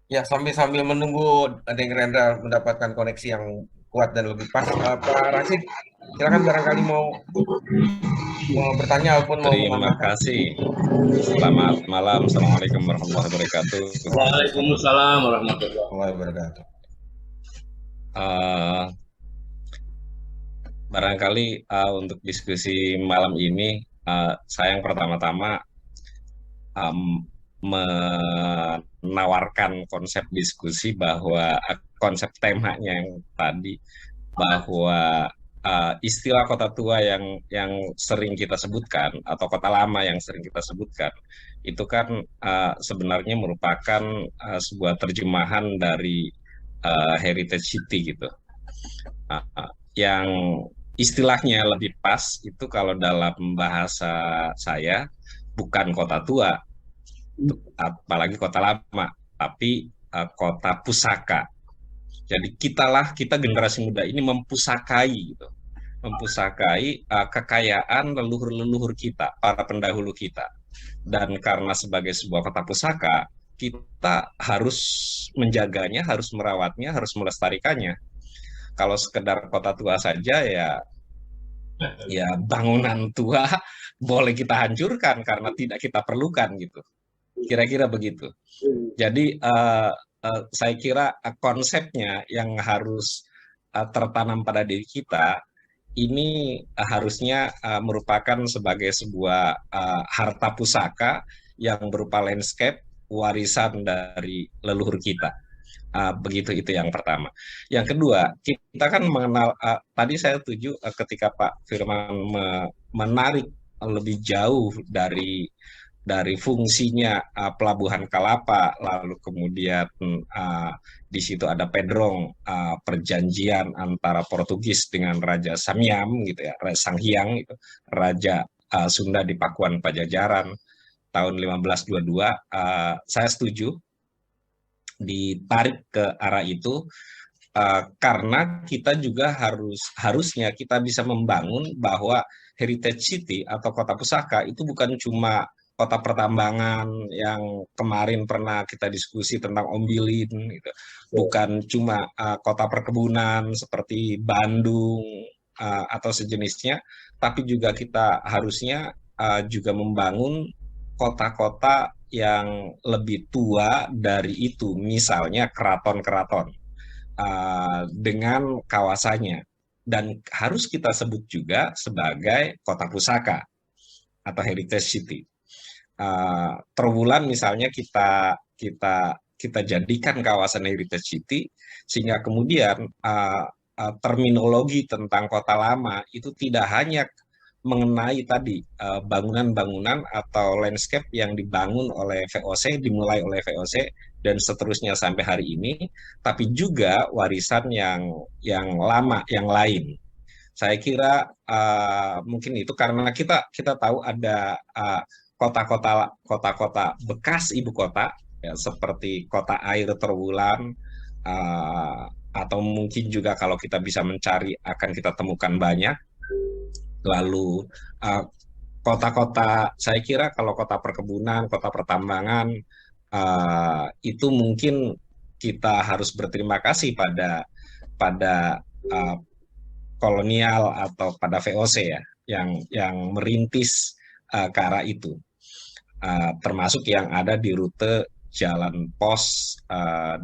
Ya, sambil menunggu Adeng Rendra mendapatkan koneksi yang kuat dan lebih pas, Pak Rasid, silakan barangkali mau bertanya ataupun mau Terima menambahkan. kasih. Selamat malam. Assalamualaikum warahmatullahi wabarakatuh. Waalaikumsalam Waalaikumsalam warahmatullahi warahmatullahi wabarakatuh. Eh, Barangkali untuk diskusi malam ini, saya yang pertama-tama em, menawarkan konsep diskusi bahwa konsep temanya yang tadi bahwa istilah kota tua yang sering kita sebutkan atau kota lama yang sering kita sebutkan itu kan sebenarnya merupakan sebuah terjemahan dari heritage city gitu. Yang istilahnya lebih pas itu kalau dalam bahasa saya bukan kota tua, apalagi kota lama, tapi kota pusaka. Jadi kita generasi muda ini mempusakai gitu, mempusakai kekayaan leluhur-leluhur kita, para pendahulu kita. Dan karena sebagai sebuah kota pusaka, kita harus menjaganya, harus merawatnya, harus melestarikannya. Kalau sekedar kota tua saja ya bangunan tua boleh kita hancurkan karena tidak kita perlukan gitu. Kira-kira begitu. Jadi saya kira konsepnya yang harus tertanam pada diri kita ini harusnya merupakan sebagai sebuah harta pusaka yang berupa landscape warisan dari leluhur kita. Begitu itu yang pertama. Yang kedua, kita kan mengenal tadi saya setuju ketika Pak Firman menarik lebih jauh dari fungsinya pelabuhan Kalapa, lalu kemudian di situ ada Pedrong, perjanjian antara Portugis dengan Raja Samyam gitu ya, Raja Sanghyang itu, Raja Sunda di Pakuan Pajajaran tahun 1522. Saya setuju ditarik ke arah itu karena kita juga harusnya kita bisa membangun bahwa heritage city atau kota pusaka itu bukan cuma kota pertambangan yang kemarin pernah kita diskusi tentang Ombilin gitu. Bukan cuma kota perkebunan seperti Bandung atau sejenisnya, tapi juga kita harusnya juga membangun kota-kota yang lebih tua dari itu, misalnya keraton-keraton dengan kawasannya. Dan harus kita sebut juga sebagai kota pusaka atau heritage city. Terwulan misalnya kita jadikan kawasan heritage city sehingga kemudian terminologi tentang kota lama itu tidak hanya mengenai tadi bangunan-bangunan atau landscape yang dibangun oleh VOC, dimulai oleh VOC dan seterusnya sampai hari ini, tapi juga warisan yang lama, yang lain. Saya kira mungkin itu karena kita tahu ada kota-kota bekas ibu kota ya, seperti kota air Terwulan atau mungkin juga kalau kita bisa mencari akan kita temukan banyak. Lalu kota-kota, saya kira kalau kota perkebunan, kota pertambangan itu mungkin kita harus berterima kasih pada kolonial atau pada VOC ya yang merintis ke arah itu, termasuk yang ada di rute Jalan Pos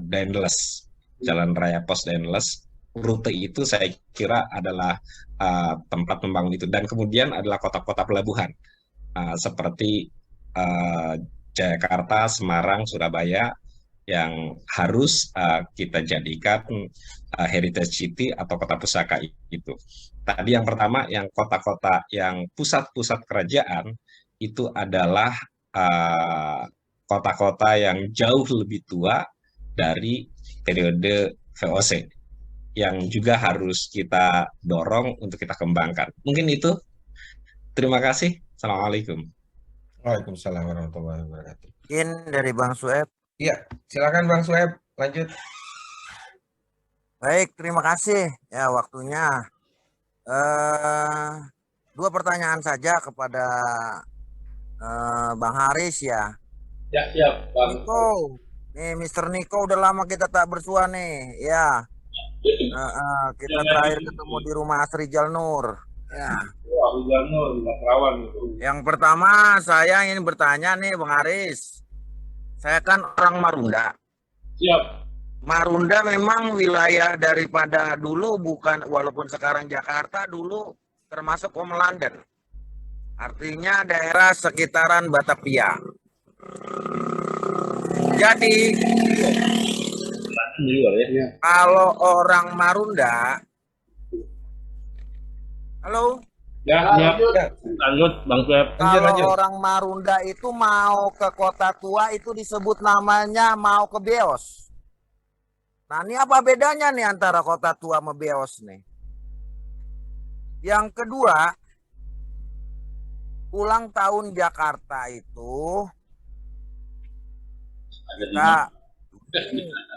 Daendels, Jalan Raya Pos Daendels. Rute itu saya kira adalah tempat membangun itu, dan kemudian adalah kota-kota pelabuhan seperti Jakarta, Semarang, Surabaya yang harus kita jadikan heritage city atau kota pusaka itu. Tadi yang pertama, yang kota-kota yang pusat-pusat kerajaan itu adalah kota-kota yang jauh lebih tua dari periode VOC yang juga harus kita dorong untuk kita kembangkan. Mungkin itu. Terima kasih. Assalamualaikum. Waalaikumsalam warahmatullahi wabarakatuh. Mungkin dari Bang Sueb. Iya, silakan Bang Sueb, lanjut. Baik, terima kasih ya waktunya. Eh, Dua pertanyaan saja kepada Bang Haris ya. Ya, ya, Bang. Itu Nih, Mr. Niko udah lama kita tak bersua nih. Ya, kita terakhir ketemu di rumah Asrijal Nur. Ya. Yang pertama saya ingin bertanya nih, Bang Aris. Saya kan orang Marunda. Siap. Marunda memang wilayah daripada dulu, bukan, walaupun sekarang Jakarta, dulu termasuk Home London. Artinya daerah sekitaran Batavia. Jadi kalau orang Marunda, halo, Ya, lanjut Bang Sueb. kalau orang Marunda itu mau ke Kota Tua itu disebut namanya mau ke Beos. Nah, ini apa bedanya nih antara Kota Tua sama Beos nih? Yang kedua, ulang tahun Jakarta itu kita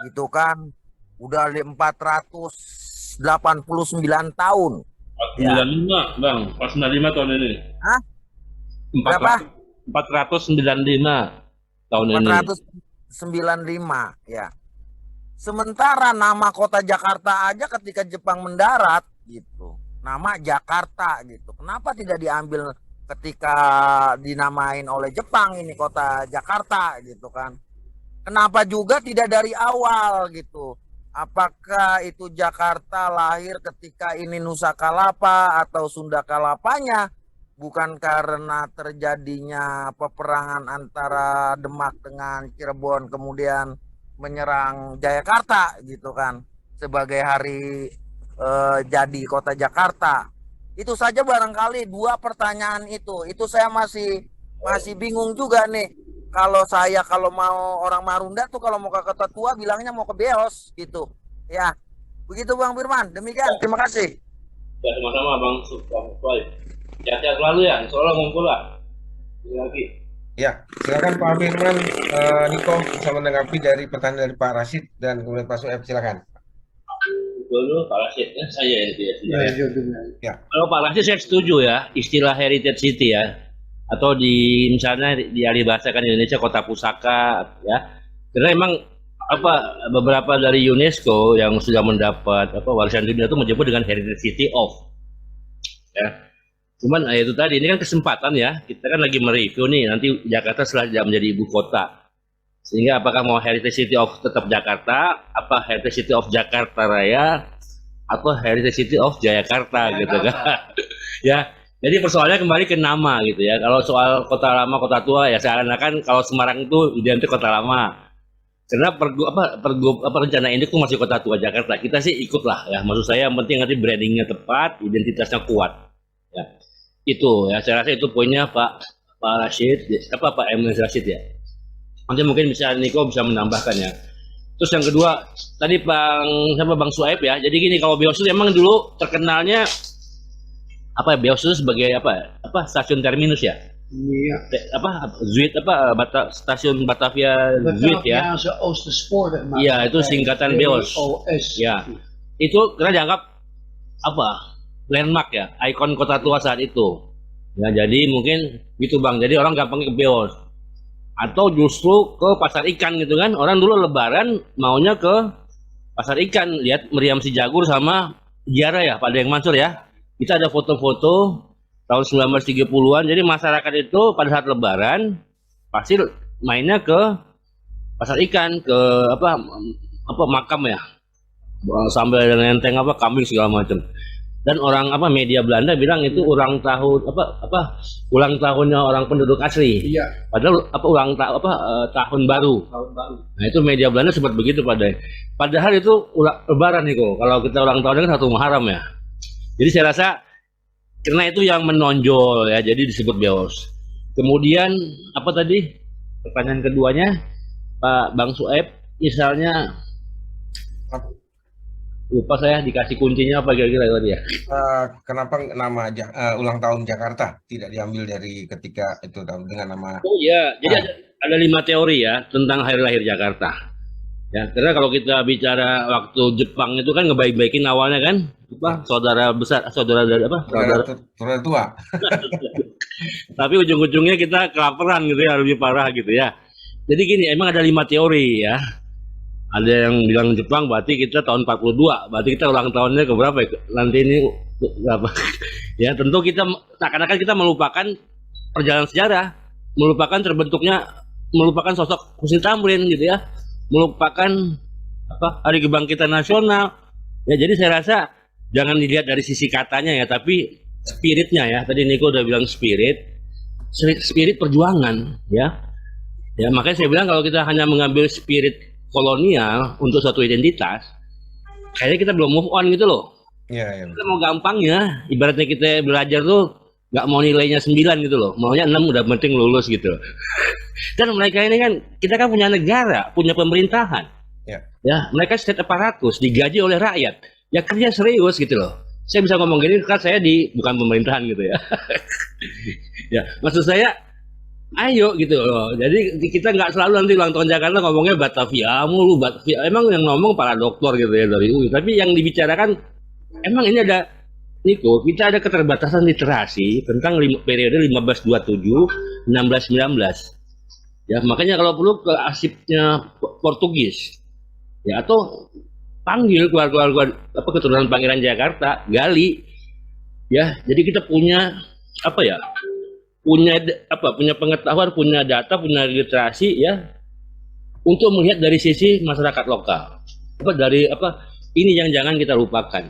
gitu kan udah 489 tahun. 495 Bang, 495 tahun ini. Hah? Berapa? 495 tahun ini. 495 ya. Sementara nama kota Jakarta aja ketika Jepang mendarat gitu, nama Jakarta gitu. Kenapa tidak diambil ketika dinamain oleh Jepang ini kota Jakarta gitu kan? Kenapa juga tidak dari awal gitu? Apakah itu Jakarta lahir ketika ini Nusa Kalapa atau Sunda Kalapanya? Bukan karena terjadinya peperangan antara Demak dengan Cirebon kemudian menyerang Jayakarta gitu kan sebagai hari jadi kota Jakarta. Itu saja barangkali dua pertanyaan itu saya masih bingung juga nih. Kalau mau orang Marunda tuh kalau mau ke Kota Tua bilangnya mau ke Beos gitu. Ya. Begitu Bang Firman. Demikian. Terima kasih. Ya, sama-sama Bang Sueb. Sehat-sehat selalu ya. Insyaallah ngumpul lah. Lagi. Ya, silakan Pak Firman, Niko bisa menanggapi dari pertanyaan dari Pak Rashid dan kemudian Pak Sueb, silakan. Dulu Pak Rashid, saya ini dia. Ya. Kalau Pak Rashid saya setuju ya, istilah heritage city ya, atau misalnya di ahli bahasa kan Indonesia kota pusaka ya. Karena emang beberapa dari UNESCO yang sudah mendapat warisan dunia itu menyebut dengan heritage city of ya. Cuman itu tadi ini kan kesempatan ya, kita kan lagi mereview nih nanti Jakarta setelah menjadi ibu kota. Sehingga apakah mau heritage city of tetap Jakarta, apa heritage city of Jakarta Raya, atau heritage city of Jayakarta gitu kan. Ya. Jadi persoalannya kembali ke nama gitu ya. Kalau soal kota lama, kota tua ya seakan-akan kalau Semarang itu identik kota lama. Karena rencana ini tuh masih kota tua Jakarta. Kita sih ikut lah ya. Maksud saya yang penting nanti brandingnya tepat, identitasnya kuat. Ya. Itu ya saya rasa itu poinnya Pak Rashid, Pak Emil Rashid ya. Nanti mungkin Niko bisa menambahkan ya. Terus yang kedua tadi Bang Sueb ya. Jadi gini, kalau Beos itu emang dulu terkenalnya Beos itu sebagai stasiun terminus ya. Ja. Zuid stasiun Batavia Zuid ya. Iya, itu singkatan Beos. Ya. Itu karena dianggap landmark ya, ikon kota tua saat itu. Ya, jadi mungkin gitu Bang. Jadi orang gampang ke Beos. Atau justru ke pasar ikan gitu kan. Orang dulu lebaran maunya ke pasar ikan, lihat meriam si Jagur sama Giara ya, Pak Deng Mansur ya. Kita ada foto-foto tahun 1930-an. Jadi masyarakat itu pada saat lebaran pasti mainnya ke pasar ikan, ke makam ya. Sambil ada nenteng kambing segala macam. Dan orang media Belanda bilang itu ulang tahunnya orang penduduk asli. Iya. Padahal tahun baru. Nah itu media Belanda sempat begitu padahal itu lebaran nih kok. Kalau kita ulang tahunnya kan 1 Muharram ya. Jadi saya rasa karena itu yang menonjol ya, jadi disebut Beos. Kemudian pertanyaan keduanya Pak Bang Sueb, misalnya lupa saya dikasih kuncinya apa kira-kira tadi ya. Kenapa nama ulang tahun Jakarta tidak diambil dari ketika itu dengan nama? Oh iya, jadi ada 5 teori ya tentang hari lahir Jakarta. Ya, karena kalau kita bicara waktu Jepang itu kan ngebaik-baikin awalnya kan, saudara tua. Tapi ujung-ujungnya kita kelaparan gitu ya, lebih parah gitu ya. Jadi gini, emang ada 5 teori ya. Ada yang bilang Jepang berarti kita tahun 42, berarti kita ulang tahunnya ke berapa ya? Nanti ini berapa? Ya tentu kita seakan-akan kita melupakan perjalanan sejarah, melupakan sosok Husni Tamrin gitu ya, melupakan hari kebangkitan nasional. Ya jadi saya rasa jangan dilihat dari sisi katanya ya, tapi spiritnya ya. Tadi Niko udah bilang spirit perjuangan ya. Ya makanya saya bilang kalau kita hanya mengambil spirit kolonial untuk suatu identitas, kayaknya kita belum move on gitu loh. Iya. Kita mau gampangnya, ibaratnya kita belajar tuh nggak mau nilainya 9 gitu loh, maunya 6 udah penting lulus gitu. Dan mereka ini kan, kita kan punya negara, punya pemerintahan. Ya, mereka state aparatus, digaji oleh rakyat. Ya kerja serius gitu loh. Saya bisa ngomong gini, kan saya bukan pemerintahan gitu ya. Ya, maksud saya ayo gitu loh. Jadi kita nggak selalu nanti ulang tahun Jakarta ngomongnya Batavia mulu, Batavia. Emang yang ngomong para doktor gitu ya dari UI. Tapi yang dibicarakan emang ini ada Niko, kita ada keterbatasan literasi tentang periode 1527, 1619. Ya makanya kalau perlu ke arsipnya Portugis, ya atau panggil keluarga keturunan Pangeran Jakarta, gali. Ya, jadi kita punya punya pengetahuan, punya data, punya literasi ya untuk melihat dari sisi masyarakat lokal. Ini yang jangan kita lupakan.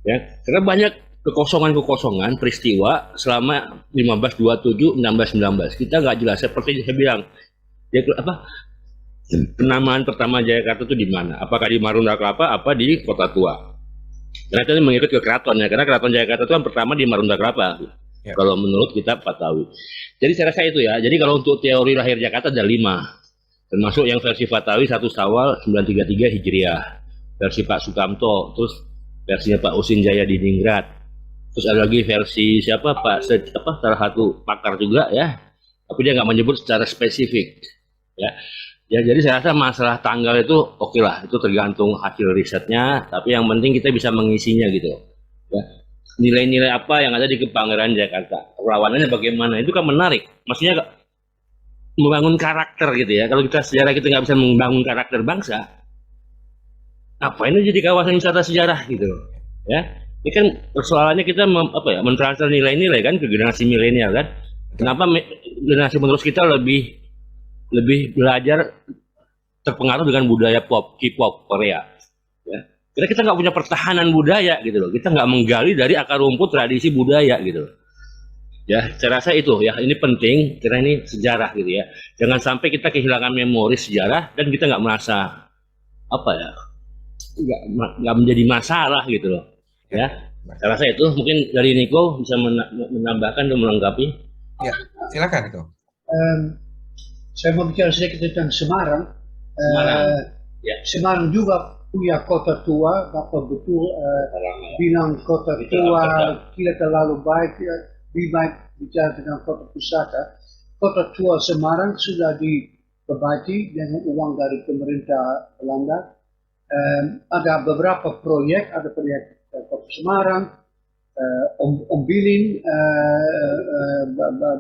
Ya, karena banyak kekosongan peristiwa selama 1527, 1619. Kita nggak jelas seperti saya bilang. Ya, penamaan pertama Jakarta itu di mana? Apakah di Marunda Kelapa apa di Kota Tua? Karena itu mengikut ke keraton ya, karena keraton Jakarta itu kan pertama di Marunda Kelapa. Ya. Kalau menurut kita Fatawi. Jadi saya rasa itu ya. Jadi kalau untuk teori lahir Jakarta ada 5. Termasuk yang versi Fatawi 1 Syawal 933 Hijriah. Versi Pak Sukamto, terus versinya Pak Usin Jaya di Ningrat. Terus ada lagi versi salah satu pakar juga ya. Tapi dia nggak menyebut secara spesifik. Ya jadi saya rasa masalah tanggal itu oke lah, itu tergantung hasil risetnya, tapi yang penting kita bisa mengisinya gitu ya. Nilai-nilai apa yang ada di Pangeran Jakarta, perlawanannya bagaimana, itu kan menarik, maksudnya membangun karakter gitu ya. Kalau kita sejarah kita nggak bisa membangun karakter bangsa, apa ini jadi kawasan wisata sejarah gitu ya. Ini kan persoalannya kita mentransfer nilai-nilai kan ke generasi milenial kan. Kenapa generasi penerus kita lebih belajar terpengaruh dengan budaya K-pop Korea ya. Karena kita nggak punya pertahanan budaya gitu loh, kita nggak menggali dari akar rumput tradisi budaya gitu loh. Ya saya rasa itu ya, ini penting karena ini sejarah gitu ya. Jangan sampai kita kehilangan memori sejarah dan kita nggak merasa nggak menjadi masalah gitu loh ya. Saya rasa itu mungkin dari Niko bisa menambahkan dan melengkapi. Ya silakan Niko. Saya mau bicara sedikit tentang Semarang. Ya. Semarang juga punya kota tua, Bapak betul bilang kota tua tidak terlalu baik, lebih baik bicara tentang kota pusaka. Kota tua Semarang sudah diperbaiki dengan uang dari pemerintah Belanda. Ada beberapa proyek, ada proyek kota Semarang, Ombilin,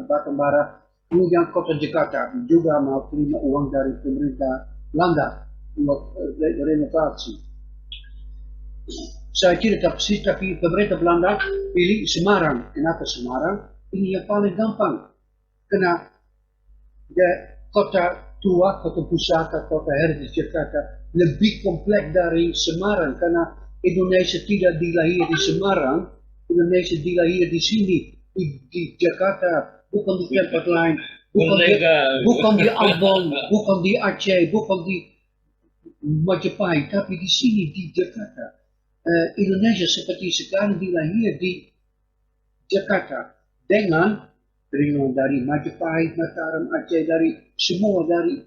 Batubara. Kemudian kota Jakarta juga mau terima uang dari pemerintah Belanda untuk renovasi. Saya tidak tahu, tapi pemerintah Belanda pilih Semarang. Kenapa Semarang? Ini yang paling gampang. Karena kota tua, kota pusaka, kota heritage Jakarta lebih kompleks dari Semarang. Karena Indonesia tidak dilahir di Semarang, Indonesia dilahir di sini, di Jakarta. Bukan di tempat lain, bukan di Ambon, bukan di Aceh, bukan di Majapahit, tapi di sini di Jakarta. Indonesia seperti sekarang dilahir di Jakarta dengan dari Majapahit, Mataram, Aceh, dari semua dari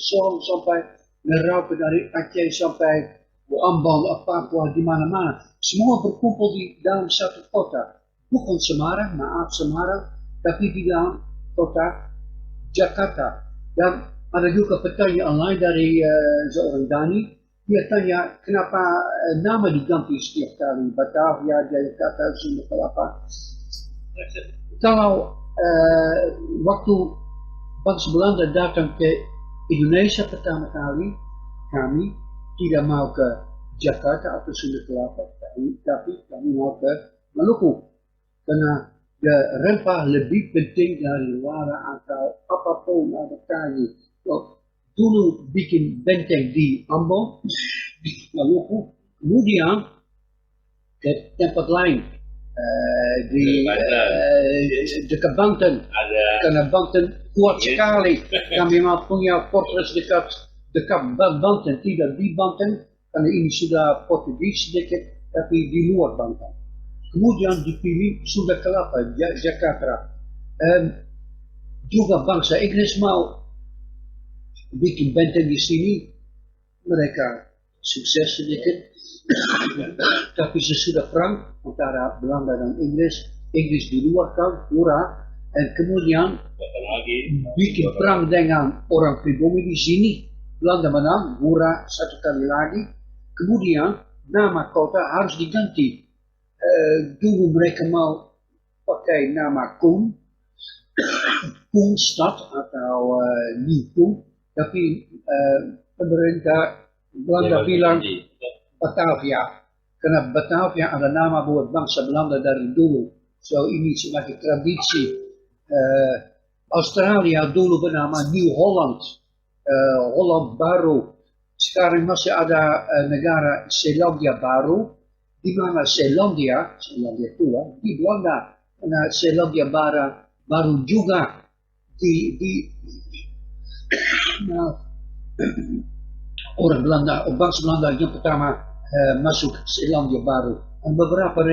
Sorong sampai Merauke, dari Aceh sampai Ambon, Papua, di mana-mana, semua berkumpul di dalam satu kota. Bukan Semarang, maaf Semarang, tapi di dalam kota Jakarta. Dan ada juga pertanyaan lain dari seorang Dani. Dia tanya kenapa nama diganti setiap kali, Batavia, Jakarta, Sunda Kelapa. Kalau waktu bangsa Belanda datang ke Indonesia pertama kali, kami tidak mau ke Jakarta atau Sunda Kelapa, tapi kami mau ke Maluku. Karena rempah lebih penting dari wara atau apapun ada kayu. Dulu bikin benteng di Ambon, di Maluku, kemudian ke tempat lain di dekat Banten. Karena Banten kuat sekali. Kami mau punya fortress dekat Banten, tidak di Banten, karena ini sudah Portugis sedikit, tapi di luar Banten. Kemudian dipilih Sunda Kelapa, Jakarta. Juga bangsa Inggris mau bikin benteng di sini, mereka sukses sedikit. Tapi sesudah perang antara Belanda dan Inggris di luar kan, murah, dan kemudian bikin perang dengan orang pribumi di sini. Belanda menang, murah satu kali lagi. Kemudian nama kota harus diganti. Dulu mereka mau pakai nama Koenstad atau Nieuw, tapi pemerintah Belanda bilang Batavia, karena Batavia ada nama buat bangsa Belanda dari dulu. So ini sebagai tradisi. Australia dulu bernama New Holland, Holland Baru. Sekarang masih ada negara Selandia Baru, di mana Selandia tua di Belanda, karena Selandia Baru juga orang Belanda, bangsa Belanda yang pertama masuk Selandia Baru. Dan beberapa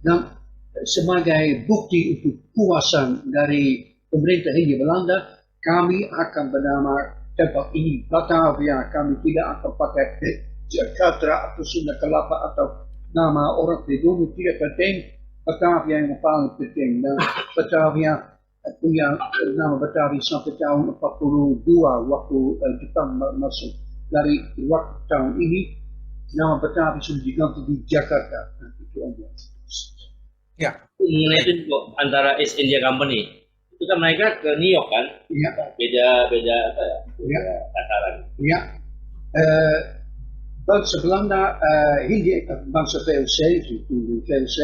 dan sebagai bukti untuk kuasa dari pemerintah Hindia Belanda, kami akan bernama tempat ini Batavia. Kami tidak akan pakai Jakarta atau Sunda Kelapa atau nama orang pribumi, tidak penting. Batavia yang paling penting. Dan Batavia punya nama Batavia sampai tahun 42 waktu Jepang masuk. Dari waktu tahun ini nama Batavia sudah diganti di Jakarta. Ya, Mengenai itu kok antara East India Company itu kan mereka ke New York kan, Iya, beda apa ya, iya, tataran. iya. Bangsa Belanda, bangsa VOC, VOC,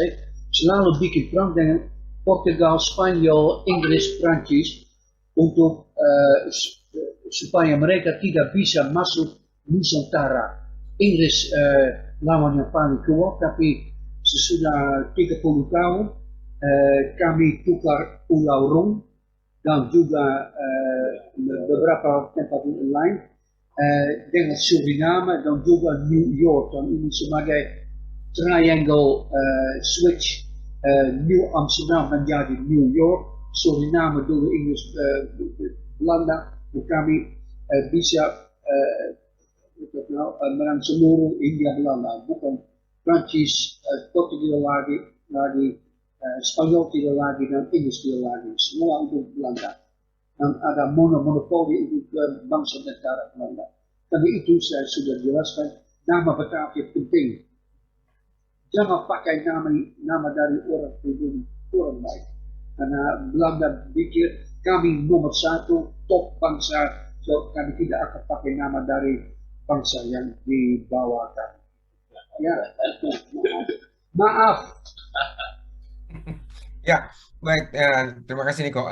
selalu bikin perang dengan Portugal, Spanyol, Inggris, Prancis untuk supaya mereka tidak bisa masuk Nusantara. Inggris lawan yang paling kuat, tapi sesudah 30 tahun kami tukar Pulau Rum dan juga beberapa tempat lain dengan Suriname dan juga New York. Dan ini sebagai triangle switch, New Amsterdam menjadi New York, Suriname dulu Inggris, Belanda, dan kami bisa menang seluruh India Belanda, bukan Prancis, Portugis lagi, Spanyol tidak lagi, dan Inggris tidak lagi, semua untuk Belanda. Dan ada monopoli untuk bangsa negara Belanda. Tapi itu saya sudah jelaskan, nama Batavia penting. Jangan pakai nama dari orang pribumi, orang lain. Karena Belanda pikir kami nomor satu, top bangsa, so kami tidak akan pakai nama dari bangsa yang dibawakan. Ya, maaf. ya, baik. Terima kasih Niko.